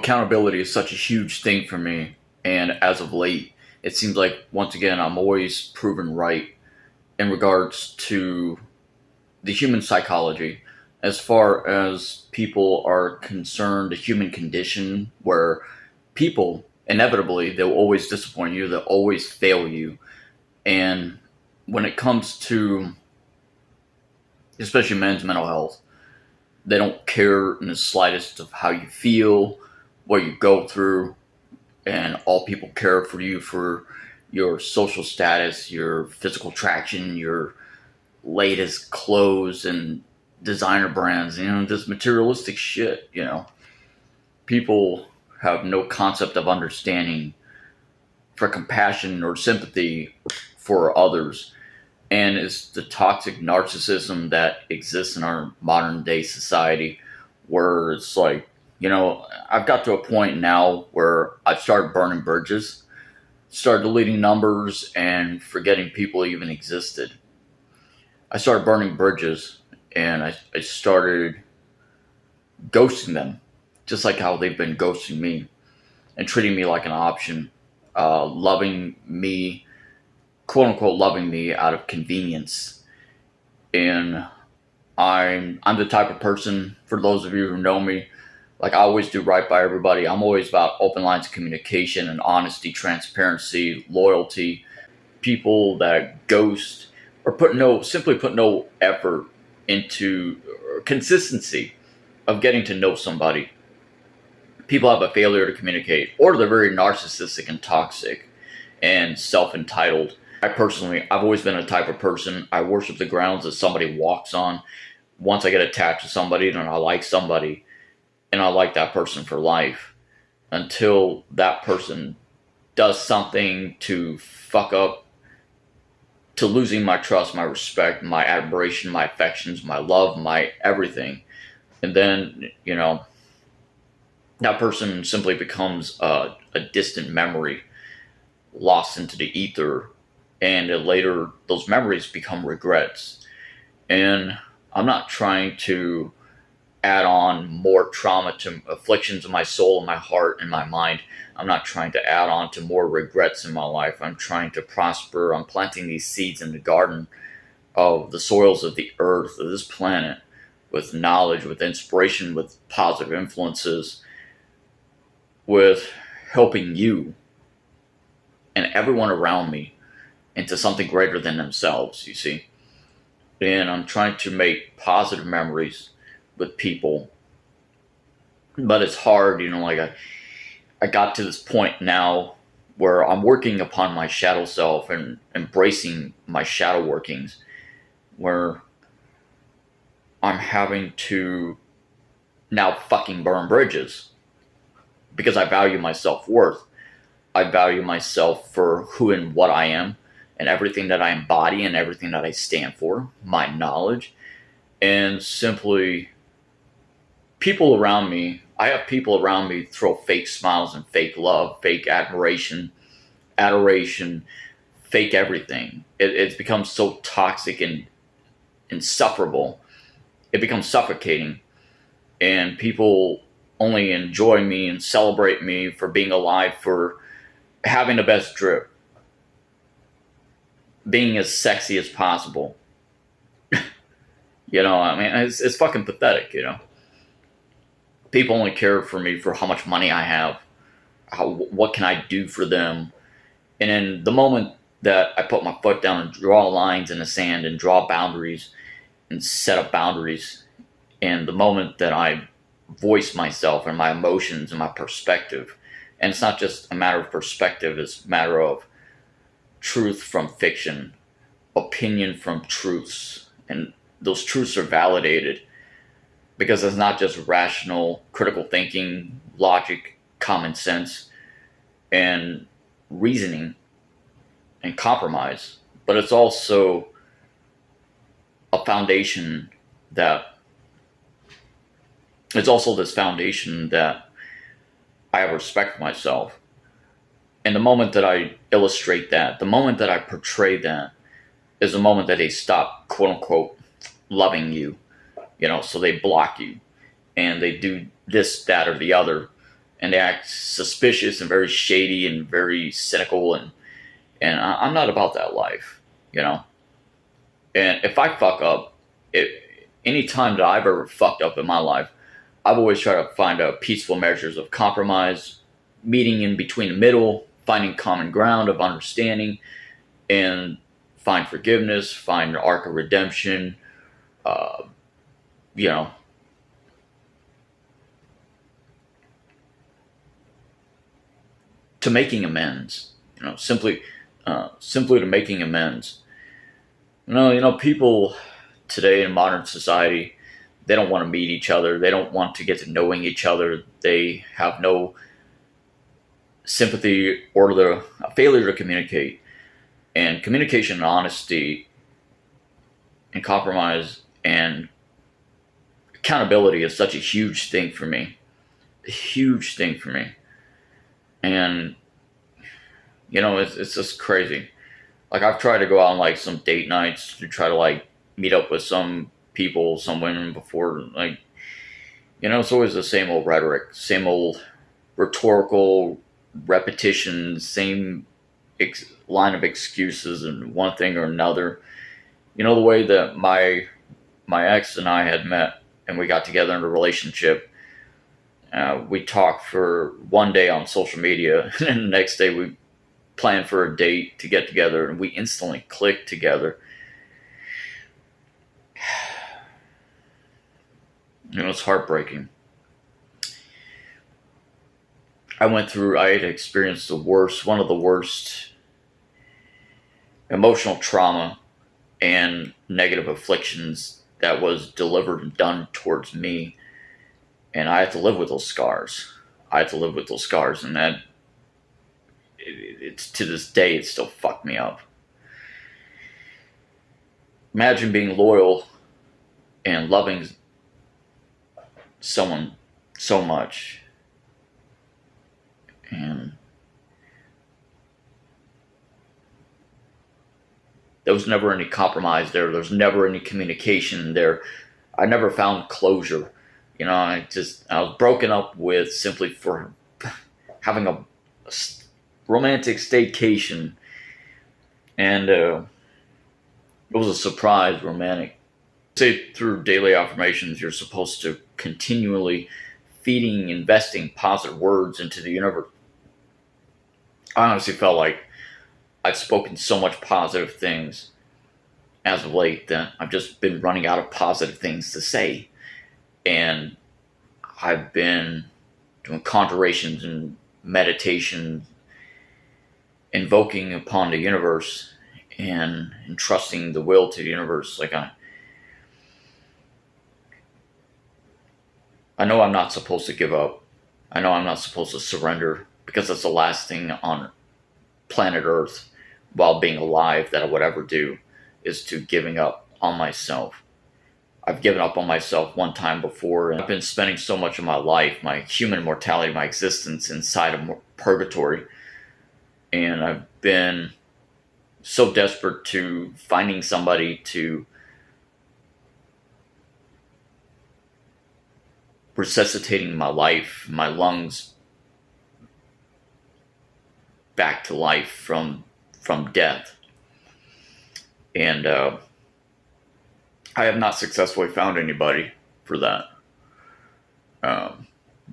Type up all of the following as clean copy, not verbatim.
accountability is such a huge thing for me. And as of late, it seems like, once again, I'm always proven right in regards to the human psychology. As far as people are concerned, the human condition, where people, inevitably, they'll always disappoint you, they'll always fail you. And when it comes to, especially men's mental health, they don't care in the slightest of how you feel, what you go through, and all people care for you for your social status, your physical traction, your latest clothes and designer brands, just materialistic shit, People have no concept of understanding for compassion or sympathy for others. And it's the toxic narcissism that exists in our modern day society, where it's like, I've got to a point now where I've started burning bridges, started deleting numbers, and forgetting people even existed. I started burning bridges, and I started ghosting them, just like how they've been ghosting me and treating me like an option, loving me, quote unquote, loving me out of convenience. And I'm the type of person, for those of you who know me, like, I always do right by everybody. I'm always about open lines of communication and honesty, transparency, loyalty. People that ghost or simply put no effort into consistency of getting to know somebody. People have a failure to communicate, or they're very narcissistic and toxic and self-entitled. I've always been a type of person, I worship the grounds that somebody walks on. Once I get attached to somebody, then I like somebody, and I like that person for life, until that person does something to fuck up, to losing my trust, my respect, my admiration, my affections, my love, my everything. And then, that person simply becomes a distant memory, lost into the ether. And later, those memories become regrets. And I'm not trying to add on more trauma to afflictions of my soul and my heart and my mind. I'm not trying to add on to more regrets in my life. I'm trying to prosper. I'm planting these seeds in the garden of the soils of the earth, of this planet, with knowledge, with inspiration, with positive influences, with helping you and everyone around me into something greater than themselves, you see. And I'm trying to make positive memories with people. But it's hard, I got to this point now where I'm working upon my shadow self and embracing my shadow workings, where I'm having to now fucking burn bridges, because I value my self-worth. I value myself for who and what I am, and everything that I embody and everything that I stand for, my knowledge. And simply, I have people around me throw fake smiles and fake love, fake admiration, adoration, fake everything. It's become so toxic and insufferable. It becomes suffocating. And people only enjoy me and celebrate me for being alive, for having the best drip, being as sexy as possible. It's fucking pathetic, People only care for me for how much money I have, what can I do for them. And in the moment that I put my foot down and draw lines in the sand and draw boundaries and set up boundaries, and the moment that I voice myself and my emotions and my perspective, and it's not just a matter of perspective, it's a matter of truth from fiction, opinion from truths, and those truths are validated, because it's not just rational, critical thinking, logic, common sense, and reasoning, and compromise, but it's also a foundation it's also this foundation that I have respect for myself. And the moment that I illustrate that, the moment that I portray that, is the moment that they stop, quote unquote, loving you. So they block you, and they do this, that, or the other. and they act suspicious and very shady and very cynical, and I'm not about that life, you know. And if I fuck up, any time that I've ever fucked up in my life, I've always tried to find peaceful measures of compromise, meeting in between the middle, finding common ground of understanding, and find forgiveness, find an arc of redemption, uh, you know, to making amends. Simply to making amends. People today in modern society, they don't want to meet each other. They don't want to get to knowing each other. They have no sympathy or the a failure to communicate. And communication and honesty and compromise and accountability is such a huge thing for me. A huge thing for me. And, it's just crazy. Like, I've tried to go out on, like, some date nights to try to, like, meet up with some people, some women before, like, it's always the same old rhetoric, same old rhetorical repetition, same line of excuses and one thing or another. The way that my ex and I had met and we got together in a relationship, we talked for one day on social media, and then the next day we planned for a date to get together, and we instantly clicked together. It's heartbreaking. I had experienced one of the worst emotional trauma and negative afflictions that was delivered and done towards me. And I had to live with those scars. And that, it's to this day, it still fucked me up. Imagine being loyal and loving someone so much, and there was never any compromise there. There was never any communication there. I never found closure. I was broken up with simply for having a romantic staycation, and it was a surprise romantic. Say, through daily affirmations, you're supposed to continually investing positive words into the universe. I honestly felt like I've spoken so much positive things as of late that I've just been running out of positive things to say. And I've been doing conjurations and meditation, invoking upon the universe and entrusting the will to the universe. Like, I know I'm not supposed to give up. I know I'm not supposed to surrender, because that's the last thing on planet Earth while being alive that I would ever do, is to giving up on myself. I've given up on myself one time before, and I've been spending so much of my life, my human mortality, my existence inside of purgatory. And I've been so desperate to finding somebody to resuscitating my life, my lungs back to life from death. And I have not successfully found anybody for that.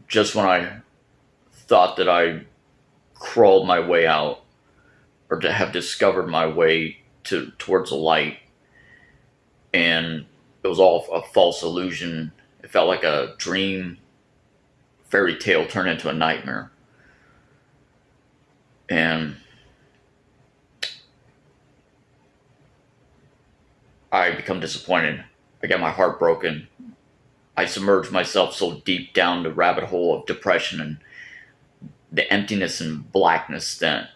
Just when I thought that I crawled my way out, or to have discovered my way towards the light, and it was all a false illusion. It felt like a dream, fairy tale turned into a nightmare. And I become disappointed. I get my heart broken. I submerge myself so deep down the rabbit hole of depression and the emptiness and blackness that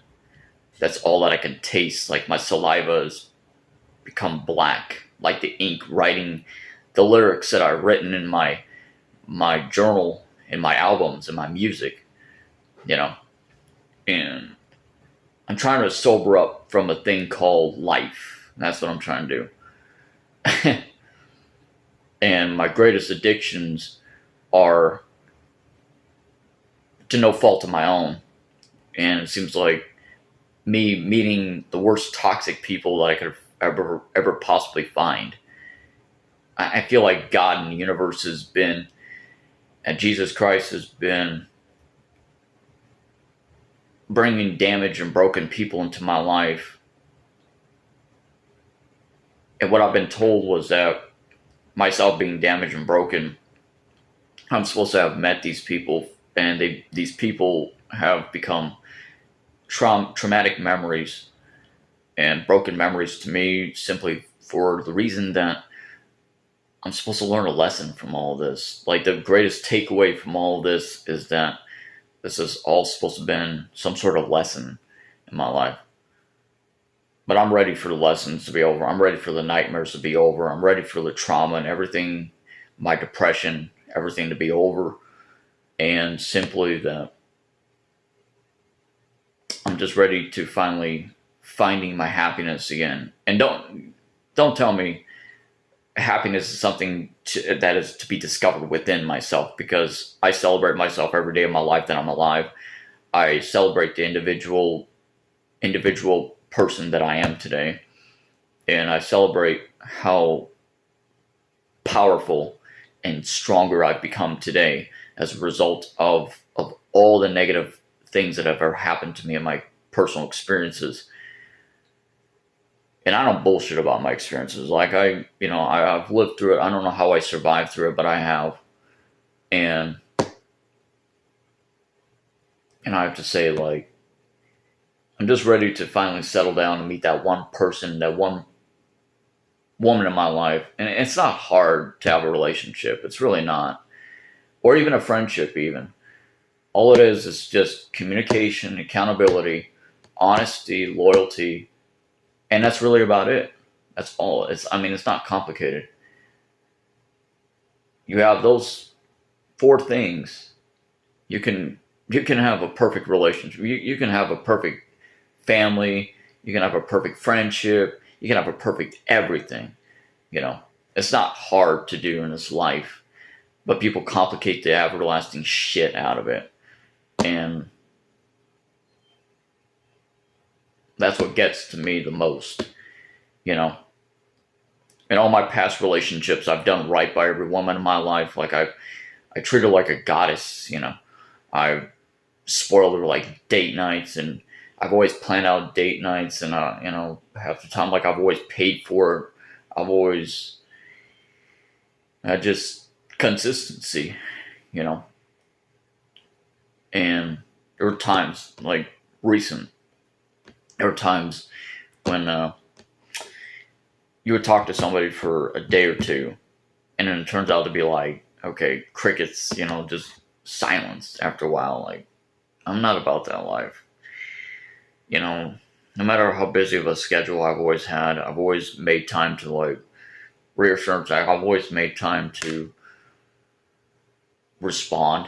that's all that I can taste. Like, my saliva has become black, like the ink writing the lyrics that I've written in my journal, in my albums, in my music, And I'm trying to sober up from a thing called life. That's what I'm trying to do. And my greatest addictions are to no fault of my own. And it seems like me meeting the worst toxic people that I could ever possibly find. I feel like God and the universe has been, and Jesus Christ has been bringing damage and broken people into my life. And what I've been told was that myself being damaged and broken, I'm supposed to have met these people, and these people have become traumatic memories and broken memories to me, simply for the reason that I'm supposed to learn a lesson from all of this. Like, the greatest takeaway from all of this is that this is all supposed to have been some sort of lesson in my life. But I'm ready for the lessons to be over. I'm ready for the nightmares to be over. I'm ready for the trauma and everything, my depression, everything to be over. And simply that I'm just ready to finally finding my happiness again. And don't tell me happiness is something that is to be discovered within myself, because I celebrate myself every day of my life that I'm alive. I celebrate the individual person that I am today, and I celebrate how powerful and stronger I've become today as a result of all the negative things that have ever happened to me in my personal experiences. And I don't bullshit about my experiences. Like, I've lived through it. I don't know how I survived through it, but I have. And I have to say, like, I'm just ready to finally settle down and meet that one person, that one woman in my life. And it's not hard to have a relationship. It's really not. Or even a friendship, even. All it is just communication, accountability, honesty, loyalty. And that's really about it. That's all. It's not complicated. You have those 4 things. You can have a perfect relationship. You can have a perfect family. You can have a perfect friendship. You can have a perfect everything. It's not hard to do in this life, but people complicate the everlasting shit out of it. And that's what gets to me the most. In all my past relationships, I've done right by every woman in my life. Like, I treat her like a goddess. I've spoiled her, like, date nights, and I've always planned out date nights, and half the time, like, I've always paid for it. Just consistency, and there were times, like, there were times when you would talk to somebody for a day or two, and then it turns out to be like, okay, crickets, just silence after a while. Like, I'm not about that life. No matter how busy of a schedule I've always had, I've always made time to, like, reassurance. I've always made time to respond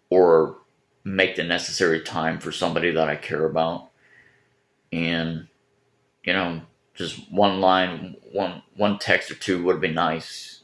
or make the necessary time for somebody that I care about. And, just one line, one text or two would have been nice,